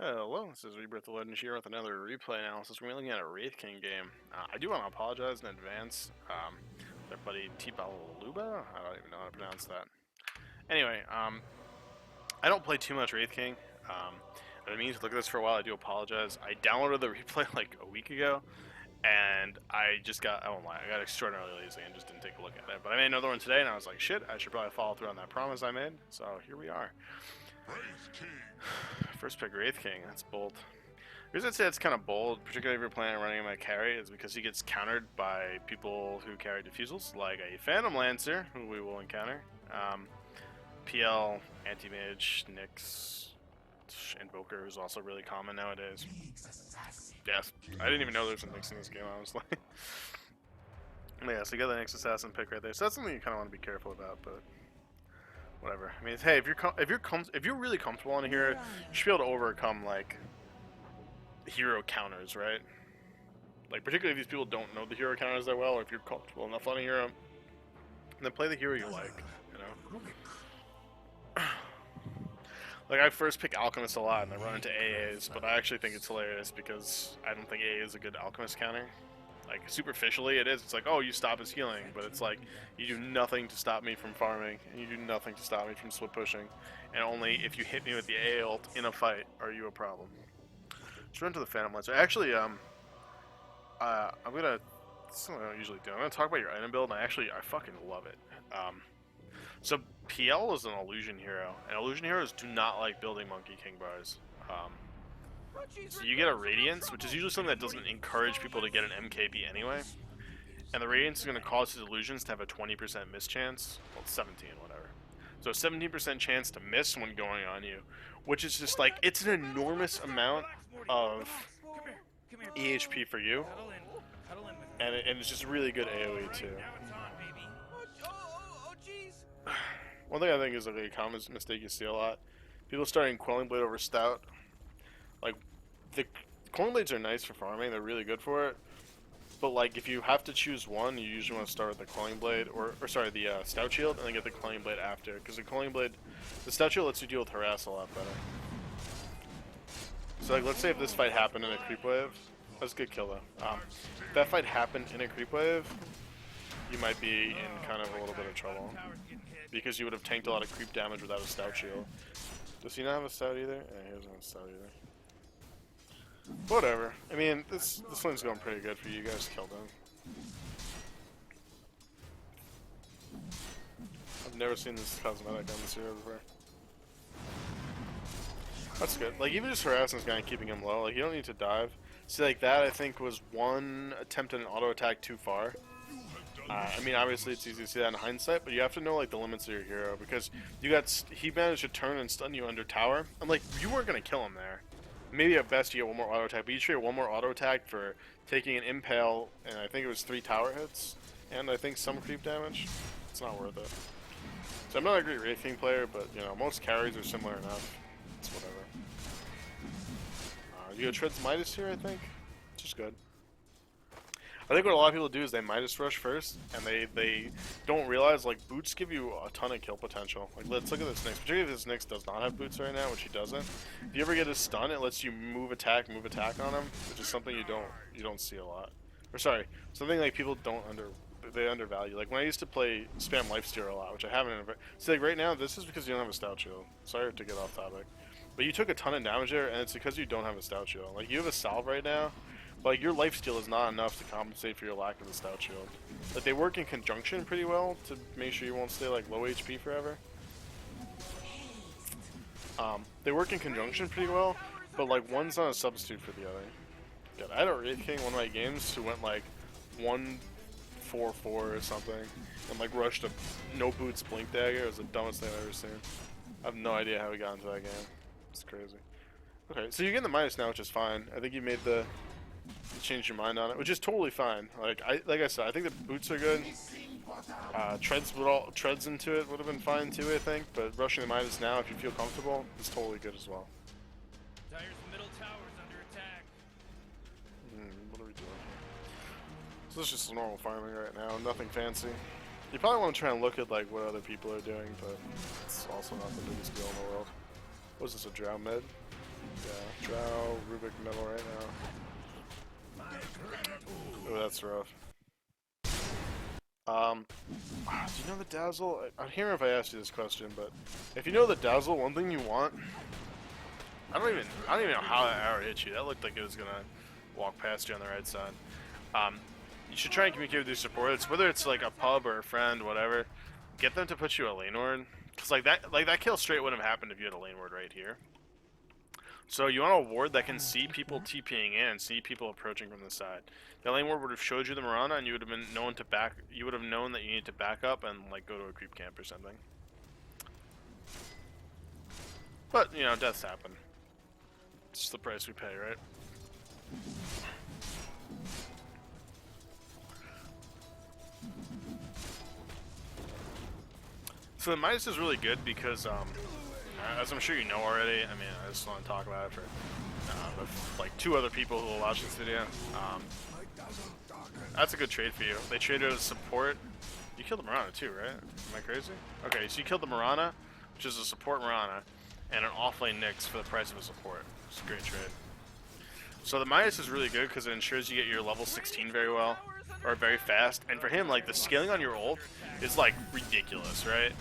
Hello, this is Rebirth the Legend here with another replay analysis. We're looking at a Wraithking game. I do want to apologize in advance. Their buddy Tibaluba? I don't even know how to pronounce that. Anyway, I don't play too much Wraithking. I've been meaning to look at this for a while. I do apologize. I downloaded the replay like a week ago, and I won't lie, I got extraordinarily lazy and just didn't take a look at it. But I made another one today, and I was like, shit, I should probably follow through on that promise I made. So here we are. First pick Wraithking, that's bold. The reason I'd say it's kind of bold, particularly if you're planning on running him at carry, is because he gets countered by people who carry diffusals, like a Phantom Lancer, who we will encounter, PL, Anti-Mage, Nyx, Invoker is also really common nowadays. Yes, I didn't even know there was a Nyx in this game, honestly. Yeah, so you got the Nyx Assassin pick right there, so that's something you kind of want to be careful about, but whatever. I mean, hey, if you're really comfortable on here, you should be able to overcome like hero counters, right? Like particularly if these people don't know the hero counters that well, or if you're comfortable enough on a hero, then play the hero you like. You know. Like I first pick Alchemist a lot, and I run into AAs, but I actually think it's hilarious because I don't think AA is a good Alchemist counter. Like, superficially it is. It's like, oh, you stop his healing, but it's like, you do nothing to stop me from farming, and you do nothing to stop me from split pushing, and only if you hit me with the AA ult in a fight are you a problem. Let's run to the Phantom Lancer. Actually, I'm gonna, this is something I don't usually do. I'm gonna talk about your item build, and I fucking love it. So PL is an illusion hero, and illusion heroes do not like building Monkey King bars. So you get a Radiance, which is usually something that doesn't encourage people to get an MKB anyway. And the Radiance is going to cause his illusions to have a 20% miss chance. Well, 17, whatever. So a 17% chance to miss when going on you. Which is just like, it's an enormous amount of EHP for you. And it's just really good AoE too. One thing I think is a really common mistake you see a lot. People starting Quelling Blade over Stout. Like, the Quelling Blades are nice for farming, they're really good for it. But, like, if you have to choose one, you usually want to start with the Quelling Blade, or sorry, the Stout Shield, and then get the Quelling Blade after. Because the Quelling Blade, the Stout Shield lets you deal with Harass a lot better. So, like, let's say if this fight happened in a creep wave. That's a good kill, though. If that fight happened in a creep wave, you might be in kind of a little bit of trouble. Because you would have tanked a lot of creep damage without a Stout Shield. Does he not have a Stout either? Yeah, he doesn't have a Stout either. Whatever. I mean, this one's going pretty good for you guys. Killed him. I've never seen this cosmetic on this hero before. That's good. Like, even just harassing this guy and keeping him low, like, you don't need to dive. See, like, that, I think, was one attempt at an auto attack too far. I mean, obviously, it's easy to see that in hindsight, but you have to know, like, the limits of your hero, because he managed to turn and stun you under tower, and, like, you weren't going to kill him there. Maybe at best you get one more auto attack, but you trade one more auto attack for taking an impale, and I think it was 3 tower hits, and I think some creep damage. It's not worth it. So I'm not a great Wraithking player, but you know, most carries are similar enough. It's whatever. You go Treads Midas here, I think, which is good. I think what a lot of people do is they Midas rush first, and they don't realize, like, boots give you a ton of kill potential. Like, let's look at this Nyx. Particularly if this Nyx does not have boots right now, which he doesn't. If you ever get a stun, it lets you move attack on him, which is something you don't see a lot. Or sorry, something like people they undervalue. Like when I used to play spam lifesteal a lot, which I haven't. See, like right now, this is because you don't have a Stout Shield. Sorry to get off topic, but you took a ton of damage there, and it's because you don't have a Stout Shield. Like you have a salve right now. But like, your lifesteal is not enough to compensate for your lack of a Stout Shield. Like, they work in conjunction pretty well to make sure you won't stay, like, low HP forever. They work in conjunction pretty well, but, like, one's not a substitute for the other. God, I had a Wraithking one of my games who went, like, 1-4-4 or something, and, like, rushed a no boots blink dagger. It was the dumbest thing I've ever seen. I have no idea how we got into that game. It's crazy. Okay, so you're getting the Midas now, which is fine. I think you made the... You changed your mind on it, which is totally fine. Like I said, I think the boots are good. Treads into it would have been fine too, I think. But rushing the Midas now, if you feel comfortable, is totally good as well. Dire's middle tower is under attack. What are we doing here? So this is just normal farming right now, nothing fancy. You probably want to try and look at like what other people are doing, but it's also not the biggest deal in the world. Was this a drow mid? Yeah, Drow, Rubik middle right now. Oh, that's rough. Do you know the Dazzle? I'm hearing if I asked you this question, but if you know the Dazzle, one thing you want. I don't even know how that arrow hit you. That looked like it was gonna walk past you on the right side. You should try and communicate with your supports, whether it's like a pub or a friend, whatever. Get them to put you a lane ward, cause like that kill straight wouldn't have happened if you had a lane ward right here. So you want a ward that can see people TPing in and see people approaching from the side. The lane ward would have showed you the Mirana, and you would have been known to back. You would have known that you need to back up and like go to a creep camp or something. But you know, deaths happen. It's just the price we pay, right? So the Midas is really good because, as I'm sure you know already, I mean, I just want to talk about it for with, like 2 other people who will watch this video. That's a good trade for you. They traded as support. You killed the Mirana too, right? Am I crazy? Okay, so you killed the Mirana, which is a support Mirana, and an offlane Nyx for the price of a support. It's a great trade. So the Midas is really good because it ensures you get your level 16 very well, or very fast. And for him, like the scaling on your ult is like ridiculous, right?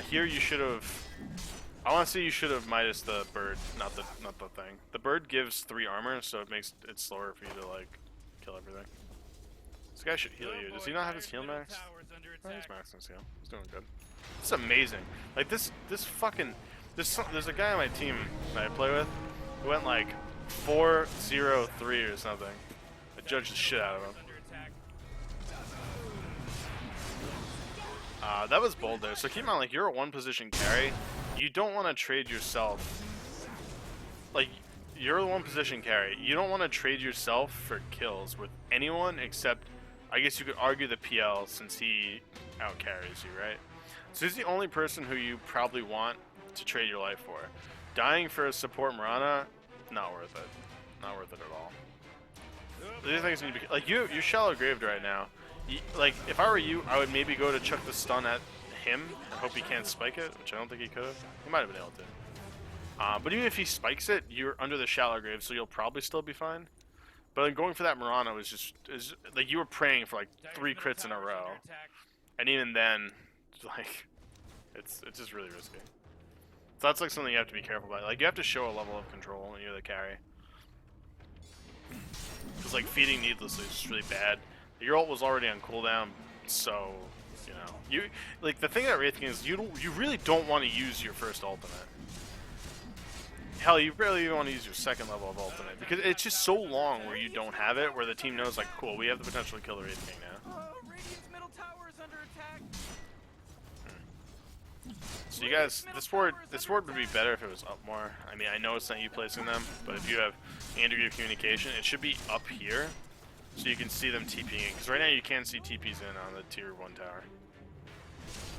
Here you should have. I want to say you should have Midas the bird, not the thing. The bird gives 3 armor, so it makes it slower for you to like kill everything. This guy should heal you. Does he not have his heal max? Oh, he's maxing his heal. He's doing good. This is amazing. Like this fucking. There's a guy on my team that I play with who went like 4-0-3 or something. I judged the shit out of him. That was bold there. So keep in mind, like, you're a 1-position carry. You don't want to trade yourself. Like, you're a 1-position carry. You don't want to trade yourself for kills with anyone except, I guess you could argue the PL since he out-carries you, right? So he's the only person who you probably want to trade your life for. Dying for a support Mirana, not worth it. Not worth it at all. These things need to be like you're shallow graved right now. Like if I were you, I would maybe go to chuck the stun at him and hope he can't spike it, which I don't think he could have. He might have been able to. But even if he spikes it, you're under the shallow grave, so you'll probably still be fine. But like, going for that Mirana is like you were praying for like 3 crits in a row, and even then, like it's just really risky. So that's like something you have to be careful about. Like you have to show a level of control when you're the carry. Because like feeding needlessly is just really bad. Your ult was already on cooldown, so you know you like the thing about Wraithking is you really don't want to use your first ultimate. Hell, you barely even want to use your 2nd level of ultimate because it's just so long where you don't have it, where the team knows like, cool, we have the potential to kill the Wraithking now. Middle tower is under attack. So you guys, this ward would be better if it was up more. I mean, I know it's not you placing them, but if you have any degree of communication, it should be up here, so you can see them TPing. Because right now you can't see TPs in on the tier 1 tower.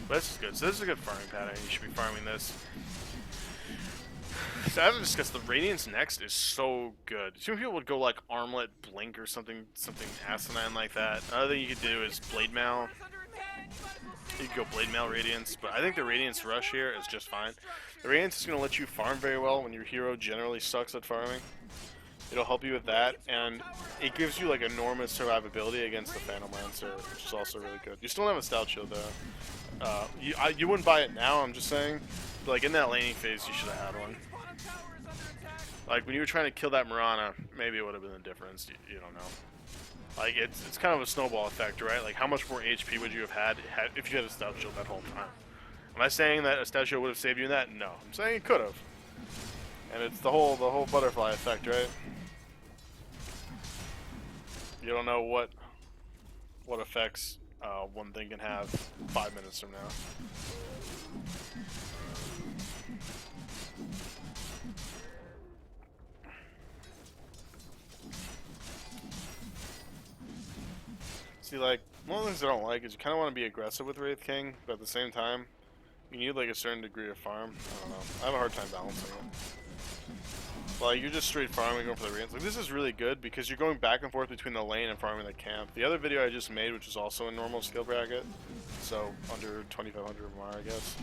But this is good. So this is a good farming pattern. You should be farming this. So I haven't discussed the Radiance next is so good. Some people would go like Armlet Blink or something asinine like that. Another thing you could do is Blade Mail. You could go Blade Mail Radiance, but I think the Radiance Rush here is just fine. The Radiance is going to let you farm very well when your hero generally sucks at farming. It'll help you with that, and it gives you like enormous survivability against the Phantom Lancer, which is also really good. You still don't have a Stout Shield though. You wouldn't buy it now, I'm just saying. But, like in that laning phase, you should have had one. Like when you were trying to kill that Mirana, maybe it would have been the difference. You don't know. Like it's kind of a snowball effect, right? Like how much more HP would you have had if you had a Stout Shield that whole time? Am I saying that a Stout Shield would have saved you in that? No, I'm saying it could have. And it's the whole butterfly effect, right? You don't know what effects one thing can have 5 minutes from now. See, like, one of the things I don't like is you kind of want to be aggressive with Wraithking, but at the same time, you need, like, a certain degree of farm. I don't know. I have a hard time balancing it. Like, you're just straight farming, going for the Radiance. Like, this is really good because you're going back and forth between the lane and farming the camp. The other video I just made, which is also in normal skill bracket, so under 2,500 MR, I guess.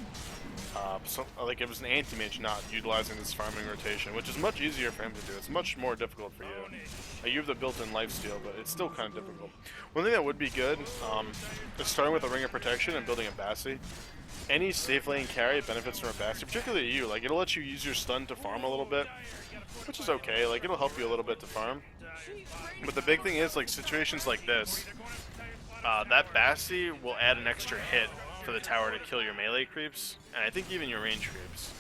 So, like, it was an anti-mage not utilizing this farming rotation, which is much easier for him to do. It's much more difficult for you. You have the built-in lifesteal, but it's still kind of difficult. One thing that would be good is starting with a Ring of Protection and building a Bassi. Any safe lane carry benefits from a Bassi, particularly you. Like, it'll let you use your stun to farm a little bit, which is okay. Like, it'll help you a little bit to farm. But the big thing is, like, situations like this, that Bassi will add an extra hit for the tower to kill your melee creeps, and I think even your range creeps.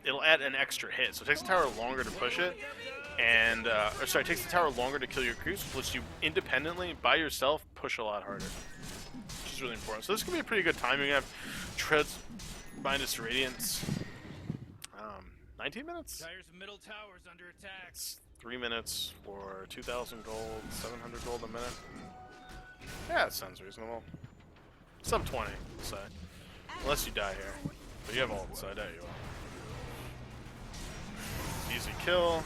It'll add an extra hit, so it takes the tower longer to push it, and or sorry, it takes the tower longer to kill your creeps, which lets you independently, by yourself, push a lot harder, which is really important. So this could be a pretty good timing. You have Treads minus Radiance. 19 minutes? Dyer's middle tower's under attack. It's 3 minutes for 2,000 gold, 700 gold a minute. Yeah, that sounds reasonable. Sub 20, we'll say. Unless you die here. But you have ult, so I doubt you will. Easy kill.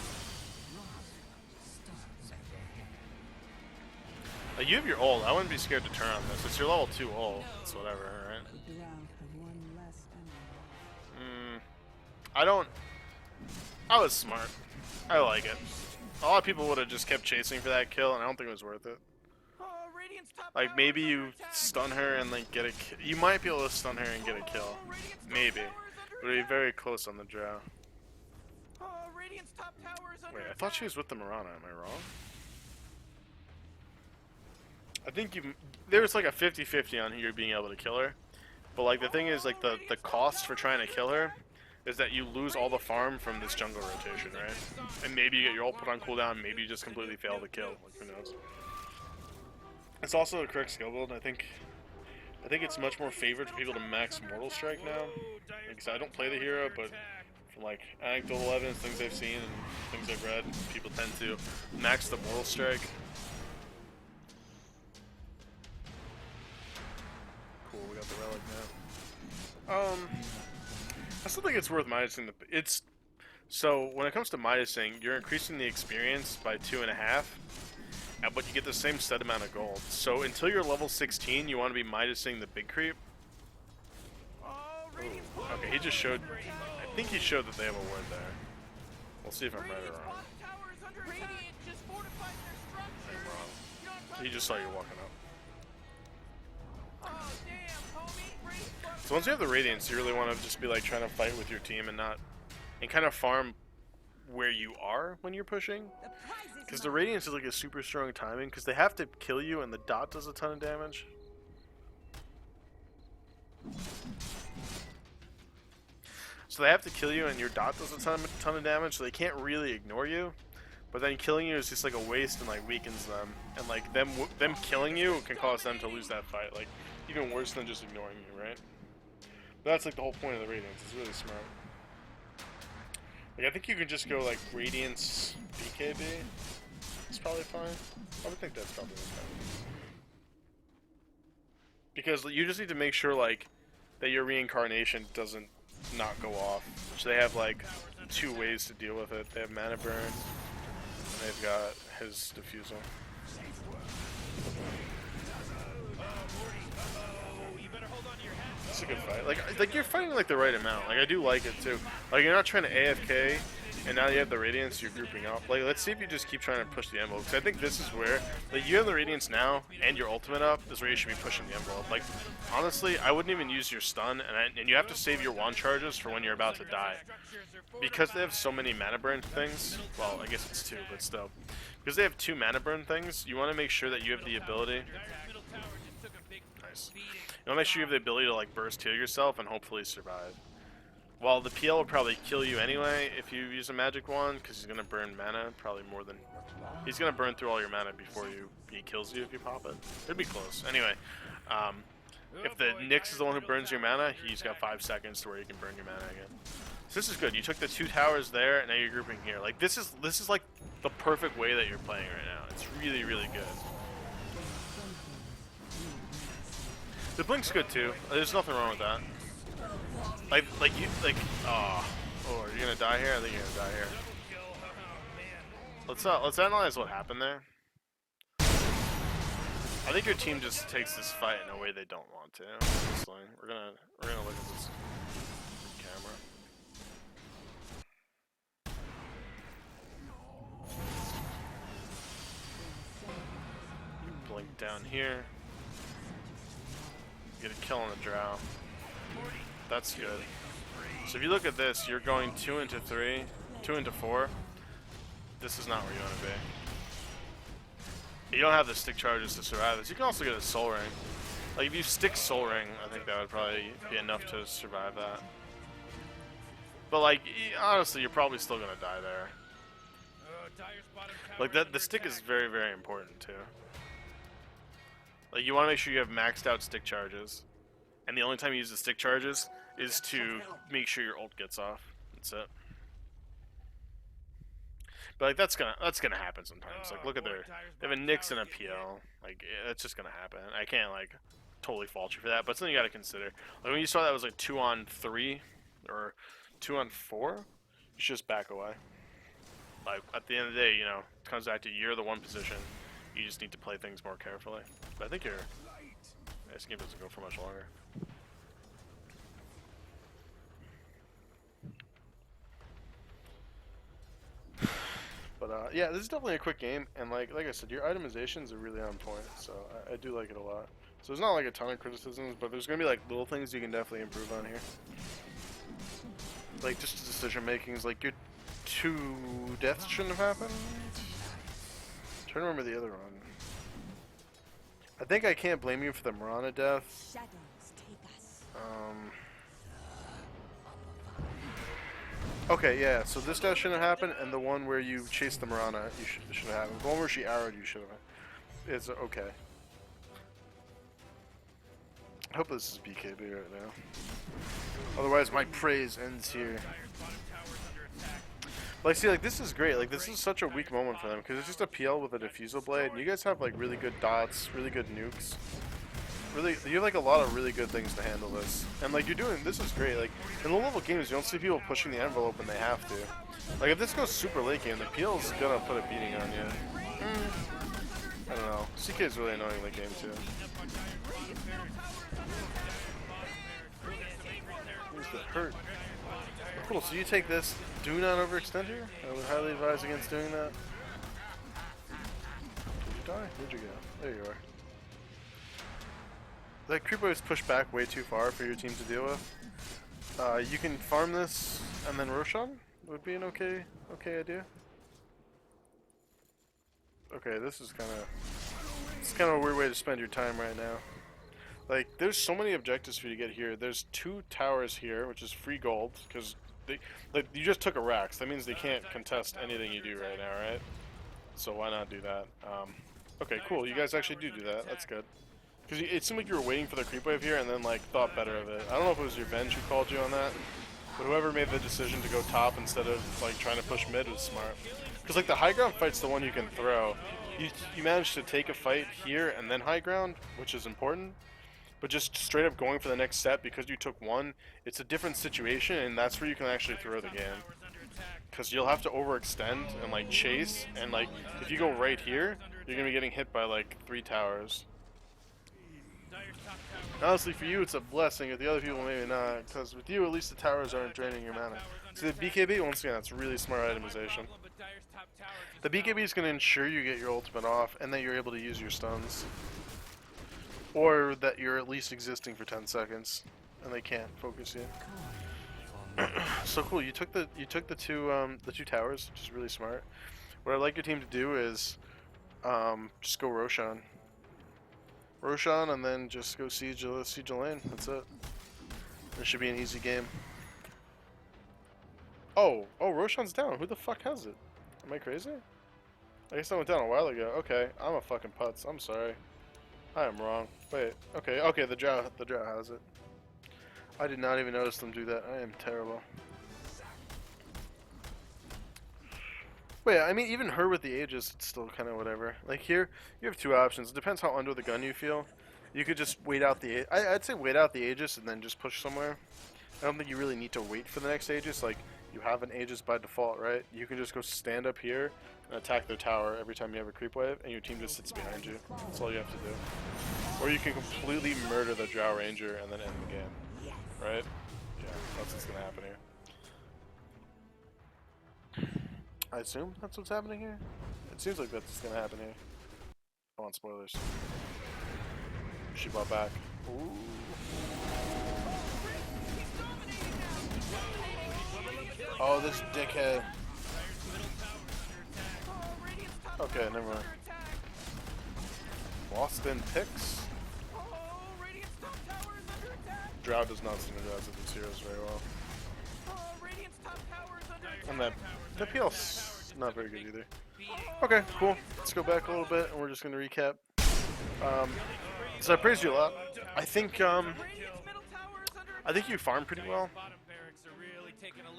You have your ult. I wouldn't be scared to turn on this. It's your level 2 ult. It's whatever, right? I was smart. I like it. A lot of people would have just kept chasing for that kill, and I don't think it was worth it. Like, maybe you stun her and, like, get a kill. You might be able to stun her and get a kill. Maybe. But it'd be very close on the draw. Wait, I thought she was with the Mirana. Am I wrong? I think there's like a 50-50 on here being able to kill her. But, like, the thing is, like, the cost for trying to kill her is that you lose all the farm from this jungle rotation, right? And maybe you get your ult put on cooldown, maybe you just completely fail the kill. Like, who knows? It's also a correct skill build. I think it's much more favored for people to max Mortal Strike now. Because I don't play the hero, but from like anecdotal evidence, things I've seen and things I've read, people tend to max the Mortal Strike. Cool, we got the relic now. I still think it's worth minusing so when it comes to minusing, you're increasing the experience by 2.5. But you get the same set amount of gold. So until you're level 16, you want to be minusing the big creep. Ooh. Okay, he just showed. I think he showed that they have a ward there. We'll see if I'm right or wrong. I'm wrong. He just saw you walking up. So once you have the Radiance, you really want to just be like trying to fight with your team and kind of farm where you are when you're pushing. Because the Radiance is like a super strong timing, because they have to kill you and the dot does a ton of damage. So they have to kill you and your dot does a ton of damage, so they can't really ignore you. But then killing you is just like a waste and like weakens them. And like them killing you can cause them to lose that fight. Like even worse than just ignoring you, right? But that's like the whole point of the Radiance. It's really smart. Like I think you can just go like Radiance BKB. It's probably fine. I would think that's probably okay. Because you just need to make sure like that your reincarnation doesn't not go off. Which they have like 2 ways to deal with it. They have mana burn, and they've got his diffusal. It's a good fight. Like you're fighting like the right amount. Like I do like it too. Like you're not trying to AFK, and now you have the Radiance. You're grouping up. Like let's see if you just keep trying to push the envelope. Because I think this is where like you have the Radiance now and your ultimate up is where you should be pushing the envelope. Like honestly, I wouldn't even use your stun, and you have to save your wand charges for when you're about to die, because they have so many mana burn things. Well, I guess it's 2, but still, because they have 2 mana burn things, you want to make sure that you have the ability. Nice. You want to make sure you have the ability to like burst heal yourself and hopefully survive. While the PL will probably kill you anyway if you use a magic wand, because he's gonna burn mana probably more than he's gonna burn through all your mana before he kills you if you pop it. It'd be close. Anyway, if the Nyx is the one who burns your mana, he's got 5 seconds to where you can burn your mana again. So this is good. You took the 2 towers there, and now you're grouping here. Like this is like the perfect way that you're playing right now. It's really really good. The blink's good too. There's nothing wrong with that. Oh, are you gonna die here? I think you're gonna die here. Let's analyze what happened there. I think your team just takes this fight in a way they don't want to. Honestly. We're gonna look at this camera. Blink down here. Get a kill on the drow. That's good. So if you look at this, you're going 2 into 3, 2 into 4. This is not where you want to be. You don't have the stick charges to survive this. You can also get a soul ring. Like if you stick soul ring, I think that would probably be enough to survive that. But like honestly, you're probably still gonna die there. Like that, the stick is very, very important too. Like you want to make sure you have maxed out stick charges, and the only time you use the stick charges is to make sure your ult gets off. That's it. But like that's gonna happen sometimes. Like look at they have a Nyx and a PL. Like that's just gonna happen. I can't like totally fault you for that, but it's something you gotta consider. Like when you saw that was like 2 on 3 or 2 on 4, you should just back away. Like at the end of the day, you know, it comes back to you're the one position. You just need to play things more carefully. But I think this game doesn't go for much longer. But yeah, this is definitely a quick game, and like I said, your itemizations are really on point, so I do like it a lot. So there's not like a ton of criticisms, but there's gonna be like little things you can definitely improve on here. Like just decision making is like your 2 deaths shouldn't have happened. I'm trying to remember the other one. I think I can't blame you for the Mirana death. Okay, yeah, so this death shouldn't have happened, and the one where you chased the Mirana, you should have happened. The one where she arrowed you should have. It's okay. I hope this is BKB right now. Otherwise, my praise ends here. Like, see, like, this is great. Like, this is such a weak moment for them, because it's just a PL with a Diffusal Blade, and you guys have, like, really good dots, really good nukes. Really, you have, like, a lot of really good things to handle this. And, like, this is great. Like, in low-level games, you don't see people pushing the envelope when they have to. Like, if this goes super late game, the PL's gonna put a beating on you. I don't know. CK is really annoying late game, too. Where's the hurt? Cool, so you take this. Do not overextend here. I would highly advise against doing that. Did you die? Where'd you go? There you are. That creeper is pushed back way too far for your team to deal with. You can farm this and then Roshan would be an okay idea. Okay, this is kind of a weird way to spend your time right now. Like, there's so many objectives for you to get here. There's 2 towers here, which is free gold, because you just took a Rax. That means they can't contest anything you do right now, right? So why not do that? Okay, cool. You guys actually do that. That's good. Because it seemed like you were waiting for the creep wave here and then, like, thought better of it. I don't know if it was your Venge who called you on that, but whoever made the decision to go top instead of, like, trying to push mid was smart. Because, like, the high ground fight's the one you can throw. You managed to take a fight here and then high ground, which is important. But just straight up going for the next set because you took one, it's a different situation, and that's where you can actually throw the game. Because you'll have to overextend and, like, chase, and, like, if you go right here, you're going to be getting hit by, like, 3 towers. Honestly, for you, it's a blessing. With the other people, maybe not. Because with you, at least the towers aren't draining your mana. So the BKB, once again, that's really smart itemization. The BKB is going to ensure you get your ultimate off, and that you're able to use your stuns. Or that you're at least existing for 10 seconds, and they can't focus you. So cool. You took the 2 towers, which is really smart. What I'd like your team to do is just go Roshan. Roshan, and then just go siege a lane. That's it. It should be an easy game. Oh, Roshan's down. Who the fuck has it? Am I crazy? I guess I went down a while ago. Okay, I'm a fucking putz. I'm sorry. I am wrong. Wait. Okay. The drow has it. I did not even notice them do that. I am terrible. Wait, I mean, even her with the Aegis, it's still kind of whatever. Like here, you have 2 options. It depends how under the gun you feel. You could just wait out I'd say wait out the Aegis and then just push somewhere. I don't think you really need to wait for the next Aegis. Like, You have an Aegis by default, right? You can just go stand up here and attack their tower every time you have a creep wave, and your team just sits behind you. That's all you have to do. Or you can completely murder the Drow Ranger and then end the game. Right? Yeah, that's what's gonna happen here. I assume that's what's happening here? It seems like that's what's gonna happen here. I want spoilers. She bought back. Ooh. Oh, this dickhead. Okay, never mind. Lost in picks? Drow does not synergize with these heroes very well. And that PL's not very good either. Okay, cool. Let's go back a little bit and we're just gonna recap. So I praised you a lot. I think you farmed pretty well.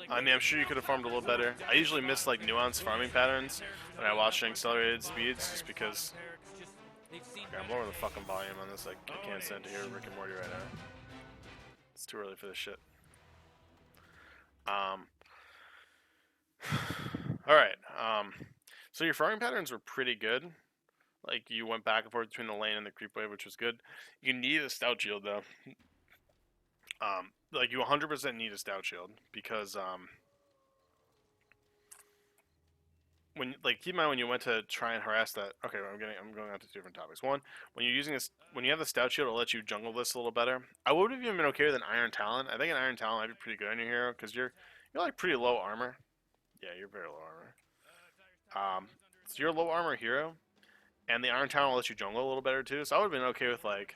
I mean, I'm sure you could have farmed a little better. I usually miss like nuanced farming patterns when I watch accelerated speeds, just because. Okay, I'm lowering the fucking volume on this. Like, I can't stand to hear Rick and Morty right now. It's too early for this shit. All right. So your farming patterns were pretty good. Like, you went back and forth between the lane and the creep wave, which was good. You need a stout shield though. Like, you 100% need a stout shield because when, like, keep in mind when you went to try and harass that. Okay, I'm going on to different topics. One, when you're using this, when you have the stout shield, it'll let you jungle this a little better. I would have even been okay with an Iron Talon. I think an Iron Talon might be pretty good on your hero because you're like pretty low armor. Yeah, you're very low armor. So you're a low armor hero, and the Iron Talon will let you jungle a little better too. So I would have been okay with like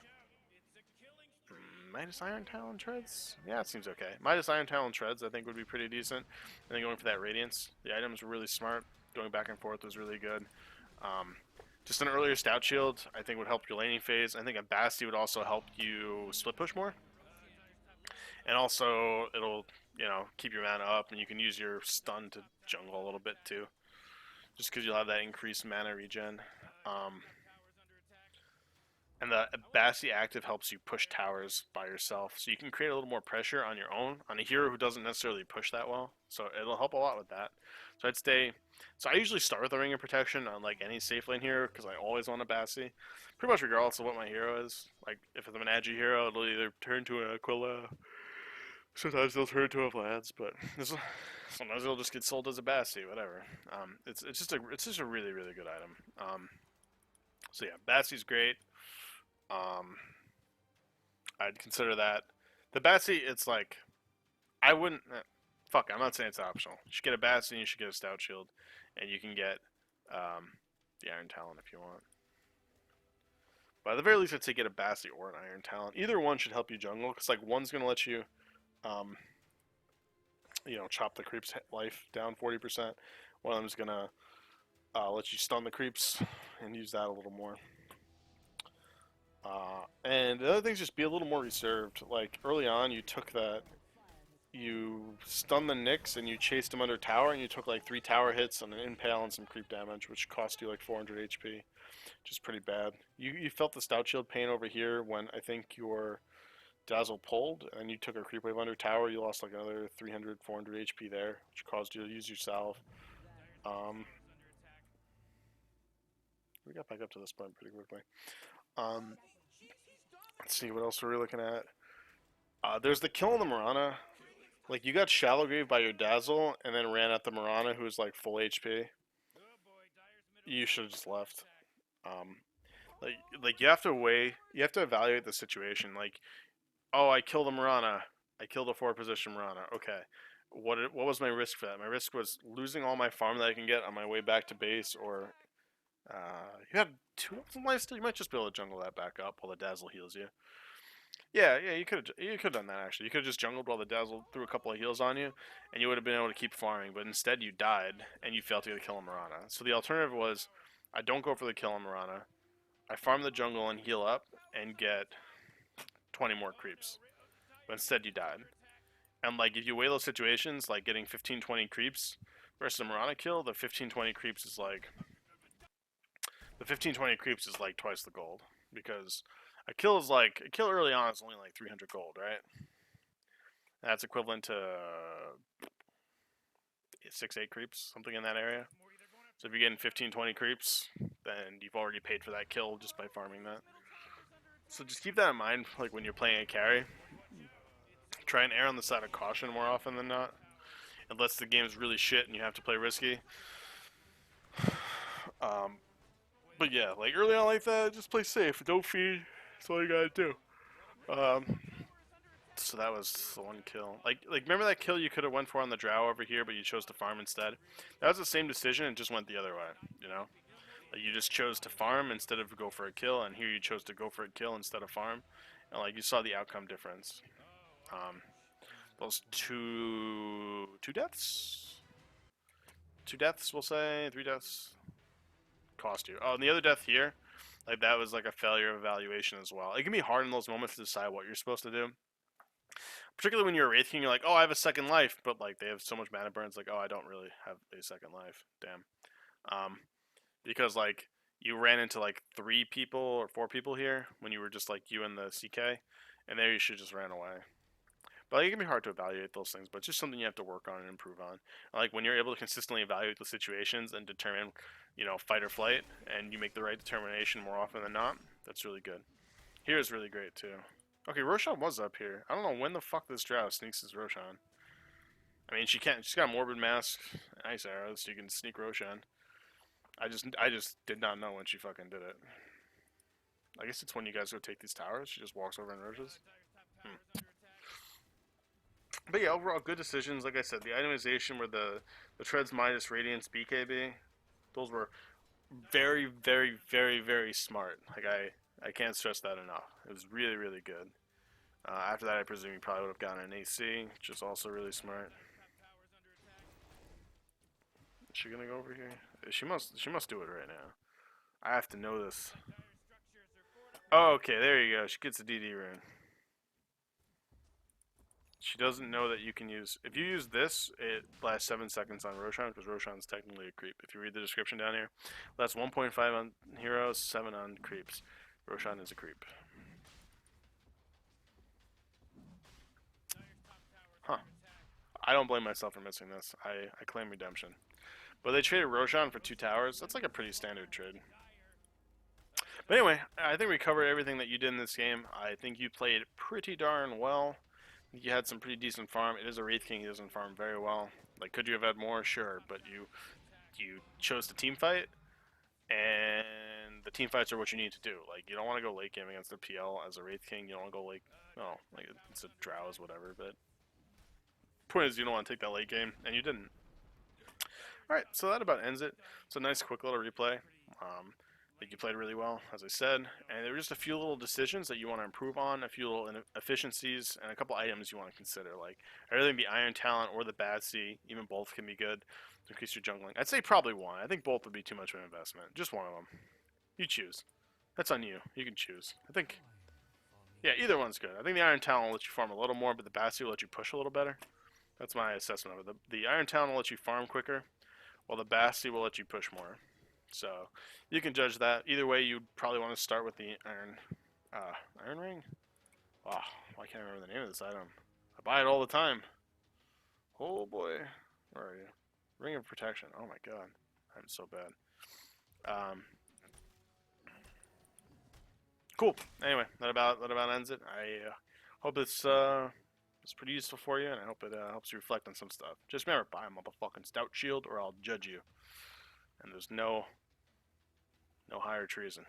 minus Iron Talon treads. Yeah, it seems okay. Minus Iron Talon treads, I think would be pretty decent. And then going for that Radiance, the items were really smart. Going back and forth was really good. Just an earlier stout shield, I think, would help your laning phase. I think a Basti would also help you split push more. And also, it'll, keep your mana up, and you can use your stun to jungle a little bit too. Just because you'll have that increased mana regen. And the Basti active helps you push towers by yourself. So you can create a little more pressure on your own, on a hero who doesn't necessarily push that well. So it'll help a lot with that. So I'd stay. So I usually start with a Ring of Protection on like any safe lane hero because I always want a Basti. Pretty much regardless of what my hero is. Like if I'm an Agi hero, it'll either turn to an Aquila. Sometimes they'll turn to a Vlad's, but sometimes it'll just get sold as a Basti, whatever. It's just a really, really good item. So yeah, Basti's great. I'd consider that. The Basti, it's like, I wouldn't. Fuck, I'm not saying it's optional. You should get a Basti and you should get a Stout Shield. And you can get the Iron Talon if you want. But at the very least, I'd say get a Basti or an Iron Talon. Either one should help you jungle, because like one's going to let you, chop the creep's life down 40%. One of them's going to let you stun the creeps and use that a little more. And the other thing's just be a little more reserved. Like early on, you stunned the Nyx and you chased him under tower, and you took like 3 tower hits and an impale and some creep damage, which cost you like 400 HP, which is pretty bad. You felt the stout shield pain over here when I think your Dazzle pulled and you took a creep wave under tower. You lost like another 300, 400 HP there, which caused you to use your salve. We got back up to this point pretty quickly. Let's see what else we're looking at. There's the kill on the Mirana. Like, you got Shallow Grave by your Dazzle and then ran at the Mirana, who's like full HP. You should have just left. Like you have to evaluate the situation. Like, oh, I killed the Mirana. I killed a 4-position Mirana. Okay. What was my risk for that? My risk was losing all my farm that I can get on my way back to base, or you had 2 life still. You might just be able to jungle that back up while the Dazzle heals you. Yeah, you could have done that actually. You could have just jungled while the Dazzle threw a couple of heals on you, and you would have been able to keep farming. But instead, you died and you failed to get a kill on Mirana. So the alternative was, I don't go for the kill on Mirana. I farm the jungle and heal up and get 20 more creeps. But instead, you died. And like, if you weigh those situations, like getting 15-20 creeps versus a Mirana kill, the 15-20 creeps is like twice the gold, because a kill early on is only like 300 gold, right? That's equivalent to 6, 8 creeps, something in that area. So if you're getting 15, 20 creeps, then you've already paid for that kill just by farming that. So just keep that in mind, like when you're playing a carry. Try and err on the side of caution more often than not. Unless the game's really shit and you have to play risky. But yeah, like early on like that, just play safe. Don't feed. That's all you gotta do. Um, so that was the one kill. Like remember that kill you could have went for on the drow over here, but you chose to farm instead? That was the same decision, it just went the other way, you know? Like you just chose to farm instead of go for a kill, and here you chose to go for a kill instead of farm. And like you saw the outcome difference. Um, those two deaths? 2 deaths, we'll say, 3 deaths. Cost you. Oh, and the other death here, like that was like a failure of evaluation as well. It can be hard in those moments to decide what you're supposed to do. Particularly when you're a Wraithking, you're like, oh, I have a second life, but like they have so much mana burns, like, oh, I don't really have a second life. Damn. Because like you ran into like 3 people or 4 people here when you were just like you and the CK, and there you should just ran away. But like, it can be hard to evaluate those things, but it's just something you have to work on and improve on. Like when you're able to consistently evaluate the situations and determine, you know, fight or flight, and you make the right determination more often than not, that's really good. Here is really great too. Okay, Roshan was up here. I don't know when the fuck this drow sneaks his Roshan. I mean, she can't. She's got Morbid Mask, Ice Arrows, so you can sneak Roshan. I just did not know when she fucking did it. I guess it's when you guys go take these towers. She just walks over and rushes. But yeah, overall good decisions. Like I said, the itemization were the treads minus radiance BKB. Those were very, very, very, very smart. Like I can't stress that enough. It was really, really good. After that, I presume you probably would have gotten an AC, which is also really smart. Is she gonna go over here? She must do it right now. I have to know this. Oh, okay, there you go. She gets a DD rune. She doesn't know that you can use... If you use this, it lasts 7 seconds on Roshan, because Roshan's technically a creep. If you read the description down here, that's 1.5 on heroes, 7 on creeps. Roshan is a creep. Huh. I don't blame myself for missing this. I claim redemption. But they traded Roshan for 2 towers. That's like a pretty standard trade. But anyway, I think we covered everything that you did in this game. I think you played pretty darn well. You had some pretty decent farm. It is a Wraithking. He doesn't farm very well. Like, could you have had more? Sure, but you chose to team fight, and the team fights are what you need to do. Like, you don't want to go late game against a PL as a Wraithking. You don't want to go like, oh, like it's a Drows, whatever. But point is, you don't want to take that late game, and you didn't. All right, so that about ends it. It's a nice, quick little replay. I think you played really well, as I said, and there were just a few little decisions that you want to improve on, a few little efficiencies, and a couple items you want to consider. Like, I really think the Iron Talent or the Bad Sea, even both can be good to increase your jungling. I'd say probably one. I think both would be too much of an investment. Just one of them. You choose. That's on you. You can choose. I think, yeah, either one's good. I think the Iron Talent will let you farm a little more, but the Bad Sea will let you push a little better. That's my assessment of it. The Iron Talent will let you farm quicker, while the Bad Sea will let you push more. So you can judge that. Either way, you'd probably want to start with the iron ring. Wow, I can't remember the name of this item. I buy it all the time. Oh boy, where are you? Ring of Protection. Oh my god, I'm so bad. Cool. Anyway, that about ends it. I hope it's pretty useful for you, and I hope it helps you reflect on some stuff. Just remember, buy a motherfucking stout shield, or I'll judge you. And there's no higher treason.